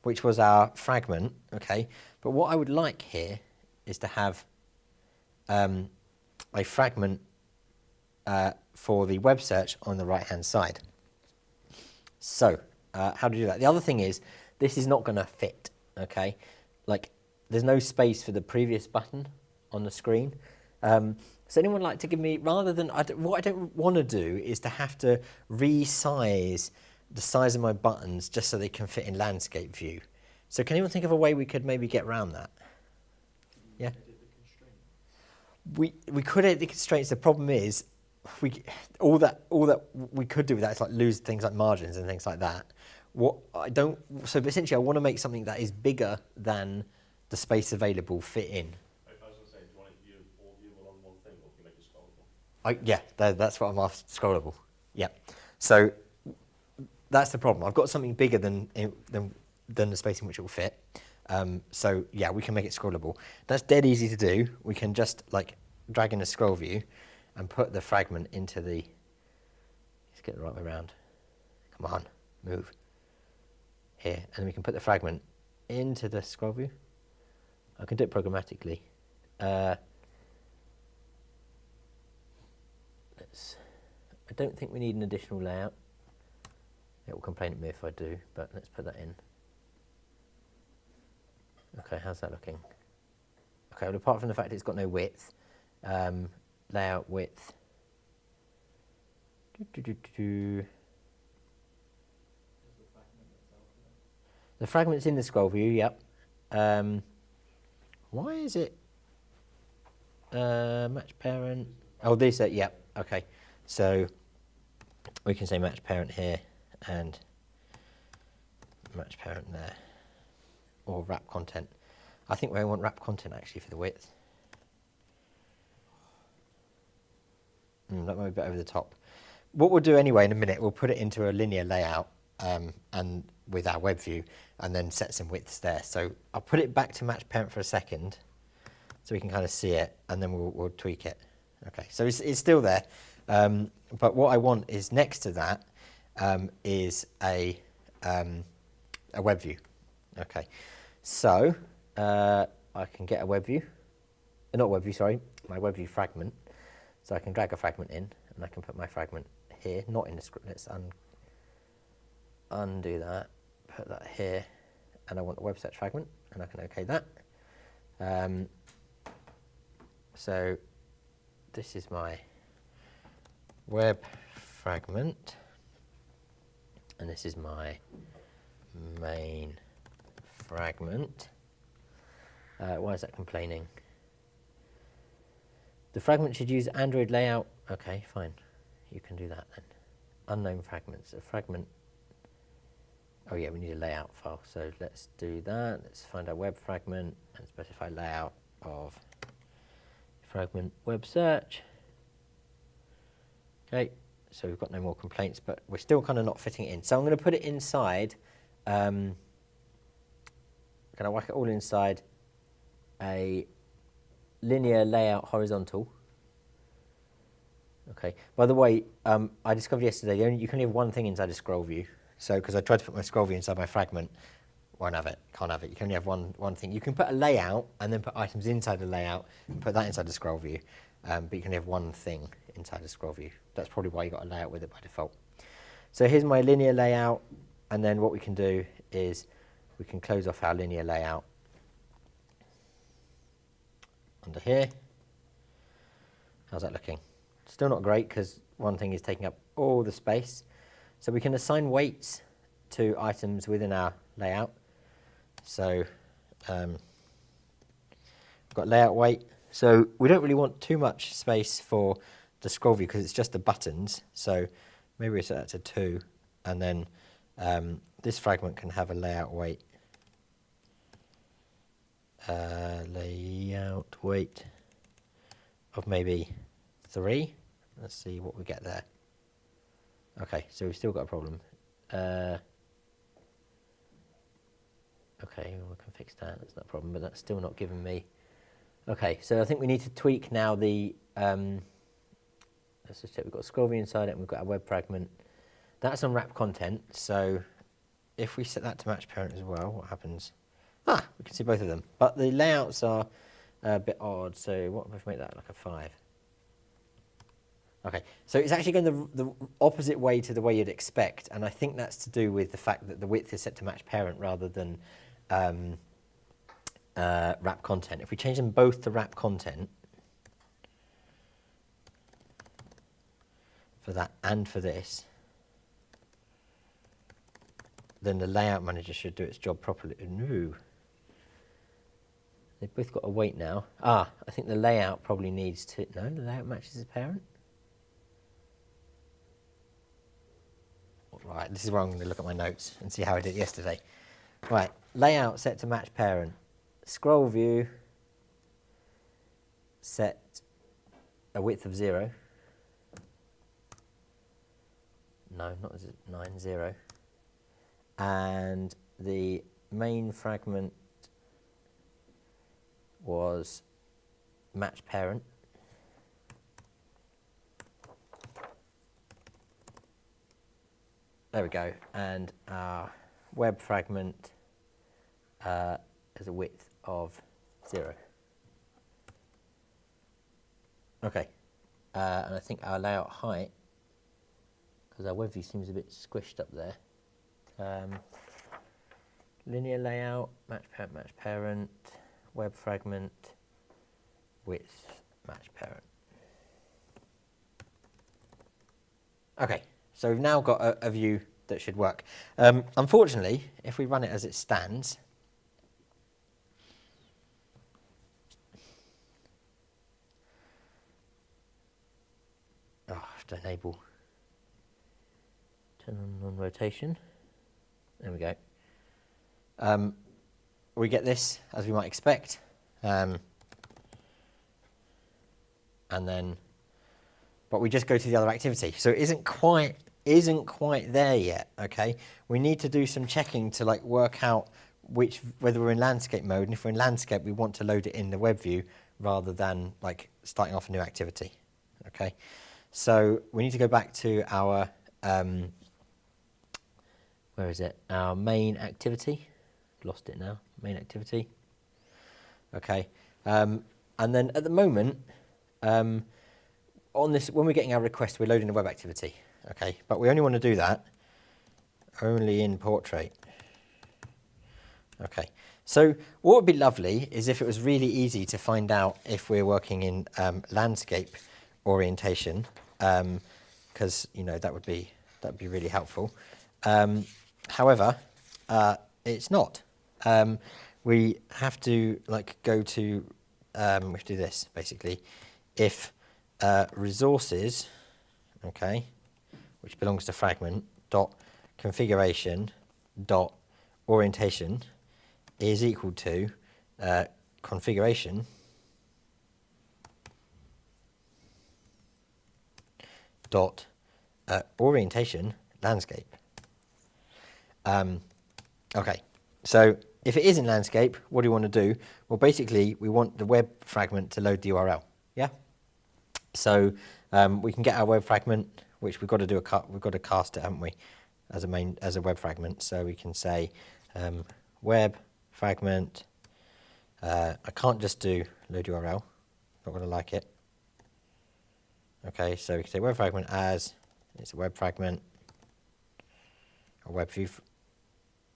which was our fragment, okay? But what I would like here is to have a fragment for the web search on the right-hand side. So, how to do that? The other thing is, this is not going to fit, okay? Like, there's no space for the previous button on the screen. Does anyone like to give me, rather than, what I don't want to do is to have to resize the size of my buttons just so they can fit in landscape view. So can anyone think of a way we could maybe get around that? Yeah? We could edit the constraints. The problem is, all that we could do with that is like lose things like margins and things like that. So essentially I want to make something that is bigger than the space available fit in. I was going to say, do you want it all viewable on one thing, or can you make it scrollable? Yeah, that's what I'm after, scrollable. Yeah. So that's the problem. I've got something bigger than the space in which it will fit. So yeah, we can make it scrollable. That's dead easy to do. We can just like drag in a scroll view and put the fragment into the, let's get the right way around. Come on, move. Here, and then we can put the fragment into the scroll view. I can do it programmatically. I don't think we need an additional layout. It will complain at me if I do, but let's put that in. Okay, how's that looking? Okay, well, apart from the fact it's got no width, layout width. The fragment's in the scroll view, yep. Why is it match parent? Oh, this, yep, okay. So we can say match parent here and match parent there, or wrap content. I think we want wrap content actually for the width. That might be a bit over the top. What we'll do anyway in a minute, we'll put it into a linear layout and with our web view, and then set some widths there. So I'll put it back to match parent for a second, so we can kind of see it, and then we'll tweak it. Okay, so it's still there, but what I want is next to that is a web view. Okay, so I can get a web view, not web view, sorry, my web view fragment. So I can drag a fragment in, and I can put my fragment here, not in the script. Let's undo that. put that here, and I want a web search fragment, and I can OK that. So this is my web fragment, and this is my main fragment. Why is that complaining? The fragment should use Android layout. Okay, fine. You can do that then. Unknown fragments. A fragment. Oh yeah, we need a layout file. So let's do that. Let's find our web fragment and specify layout of fragment web search. Okay, so we've got no more complaints, but we're still kind of not fitting it in. So I'm going to put it inside. Can I whack it all inside a linear layout horizontal? Okay. By the way, I discovered yesterday you can only have one thing inside a scroll view. So because I tried to put my scroll view inside my fragment, won't have it, can't have it. You can only have one thing. You can put a layout and then put items inside the layout and put that inside the scroll view, but you can only have one thing inside the scroll view. That's probably why you got a layout with it by default. So here's my linear layout, and then what we can do is we can close off our linear layout under here. How's that looking? Still not great because one thing is taking up all the space. So we can assign weights to items within our layout. So we've got layout weight. So we don't really want too much space for the scroll view because it's just the buttons. So maybe we set that to 2, and then this fragment can have a layout weight. Layout weight of maybe 3. Let's see what we get there. Okay, so we've still got a problem. Okay, well, we can fix that. That's not a problem, but that's still not giving me. Okay, so I think we need to tweak now the. Let's just check. We've got a scroll view inside it, and we've got a web fragment. That's on wrap content. So if we set that to match parent as well, what happens? Ah, we can see both of them. But the layouts are a bit odd. So what if we make that like a 5? Okay, so it's actually going the opposite way to the way you'd expect, and I think that's to do with the fact that the width is set to match parent rather than wrap content. If we change them both to wrap content, for that and for this, then the layout manager should do its job properly. No. They've both got a weight now. Ah, I think the layout probably needs to, no, the layout matches the parent. Right, this is where I'm going to look at my notes and see how I did it yesterday. Right, layout set to match parent. Scroll view set a width of 0. No, not 9, 0. And the main fragment was match parent. There we go, and our web fragment is a width of 0. Okay, and I think our layout height, because our web view seems a bit squished up there. Linear layout, match parent, web fragment, width, match parent. Okay. So we've now got a view that should work. Unfortunately, if we run it as it stands, I have to enable, turn on rotation. There we go. We get this as we might expect, and then, but we just go to the other activity. So it isn't quite there yet. Okay, we need to do some checking to like work out whether we're in landscape mode, and if we're in landscape, we want to load it in the web view rather than like starting off a new activity. Okay, so we need to go back to our where is it? Our main activity. Lost it now. Main activity. Okay, and then at the moment, on this, when we're getting our request, we're loading a web activity. Okay, but we only want to do that only in portrait. Okay, so what would be lovely is if it was really easy to find out if we're working in landscape orientation, because that would be really helpful. However, it's not. We have to go to we have to do this basically. If resources, okay, which belongs to fragment dot configuration dot orientation is equal to configuration dot orientation landscape. Okay, so if it is in landscape, what do you want to do? Well, basically, we want the web fragment to load the URL. Yeah. So we can get our web fragment, which we've got to do we've got to cast it, haven't we, as a web fragment. So we can say web fragment. I can't just do load URL. Not going to like it. Okay, so we can say web fragment as it's a web fragment, or web view.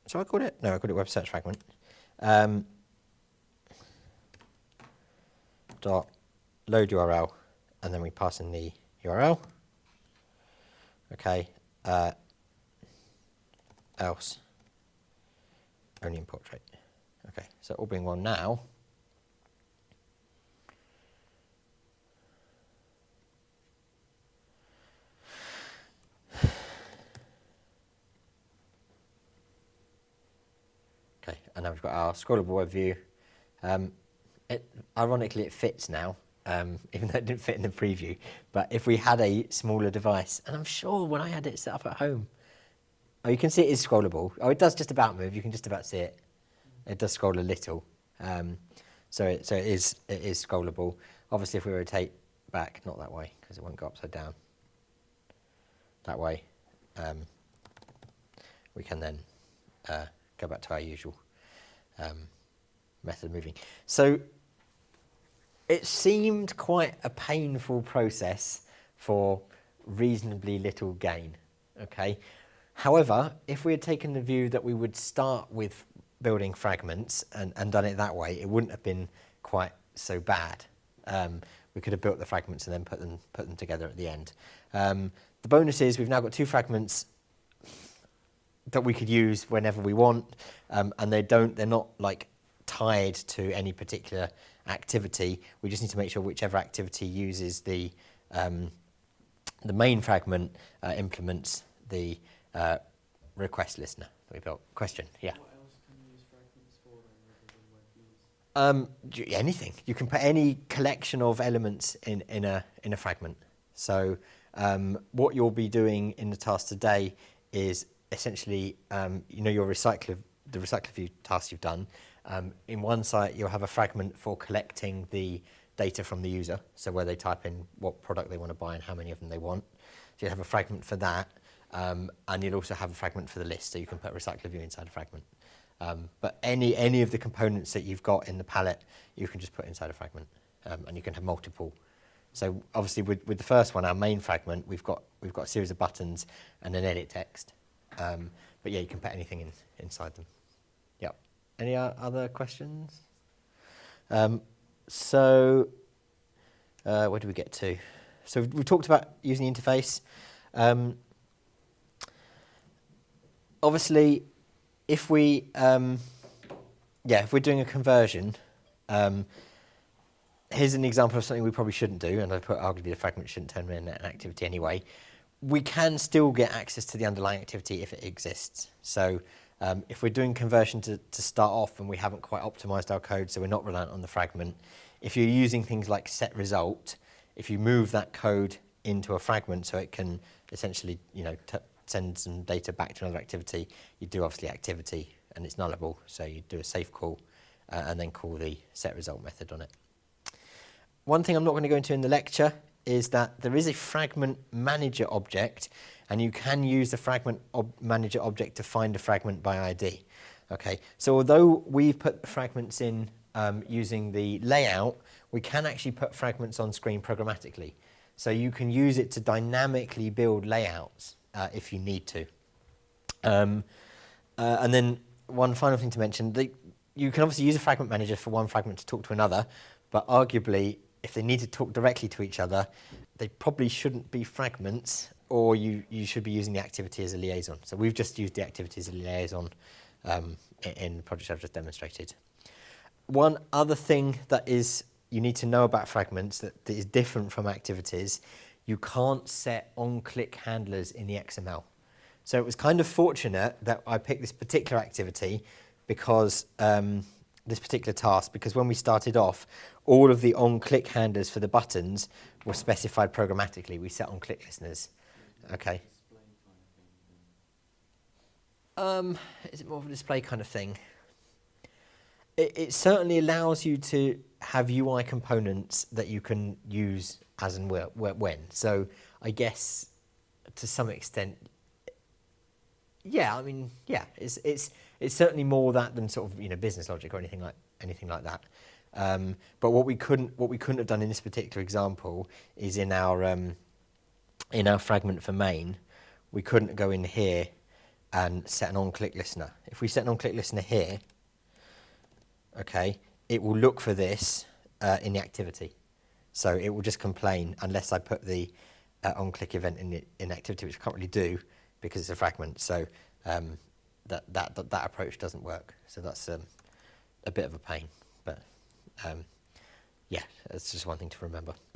So I called it? No, I called it web search fragment. Dot load URL, and then we pass in the URL. Okay. Else only import trait. Okay, so all being well now. Okay, and now we've got our scrollable web view. Ironically, it fits now, even though it didn't fit in the preview. But if we had a smaller device, and I'm sure when I had it set up at home, oh, you can see it is scrollable. Oh, it does just about move. You can just about see it. It does scroll a little. So it is scrollable. Obviously, if we rotate back, not that way, because it won't go upside down. That way, we can then go back to our usual method of moving. So it seemed quite a painful process for reasonably little gain. Okay. However, if we had taken the view that we would start with building fragments and done it that way, it wouldn't have been quite so bad. We could have built the fragments and then put them together at the end. The bonus is we've now got two fragments that we could use whenever we want, and they're not tied to any particular activity. We just need to make sure whichever activity uses the main fragment implements the request listener that we built. Question? Yeah. What else can you use fragments for then, rather than web views? Anything. You can put any collection of elements in a fragment. So what you'll be doing in the task today is essentially, your the recycler view task you've done. In one site, you'll have a fragment for collecting the data from the user, so where they type in what product they want to buy and how many of them they want. So you have a fragment for that, and you'll also have a fragment for the list, so you can put recycler view inside a fragment. But any of the components that you've got in the palette, you can just put inside a fragment, and you can have multiple. So obviously with the first one, our main fragment, we've got a series of buttons and an edit text. But yeah, you can put anything inside them. Yep. Any other questions? So where do we get to? So we talked about using the interface. Obviously, if we're doing a conversion, here's an example of something we probably shouldn't do, and I put arguably the fragment shouldn't turn in an activity anyway. We can still get access to the underlying activity if it exists. So if we're doing conversion to start off and we haven't quite optimized our code, so we're not reliant on the fragment, if you're using things like set result, if you move that code into a fragment so it can essentially send some data back to another activity, you do obviously activity and it's nullable, so you do a safe call and then call the set result method on it. One thing I'm not going to go into in the lecture is that there is a fragment manager object, and you can use the fragment manager object to find a fragment by ID. Okay, so although we've put the fragments in using the layout, we can actually put fragments on screen programmatically. So you can use it to dynamically build layouts if you need to. And then one final thing to mention. You can obviously use a fragment manager for one fragment to talk to another, but arguably, if they need to talk directly to each other, they probably shouldn't be fragments, or you should be using the activity as a liaison. So we've just used the activity as a liaison in the project I've just demonstrated. One other thing that you need to know about fragments that is different from activities, you can't set on-click handlers in the XML. So it was kind of fortunate that I picked this particular activity because this particular task, because when we started off, all of the on-click handlers for the buttons were specified programmatically. We set on-click listeners. Okay. Display kind of thing. Is it more of a display kind of thing? It certainly allows you to have UI components that you can use as and when. So I guess to some extent, yeah. I mean, yeah. It's certainly more that than sort of business logic or anything like that. But what we couldn't have done in this particular example is in our fragment for main, we couldn't go in here and set an on-click listener. If we set an on-click listener here, okay, it will look for this in the activity. So it will just complain unless I put the on-click event in activity, which I can't really do because it's a fragment. So that approach doesn't work. So that's a bit of a pain. But yeah, that's just one thing to remember.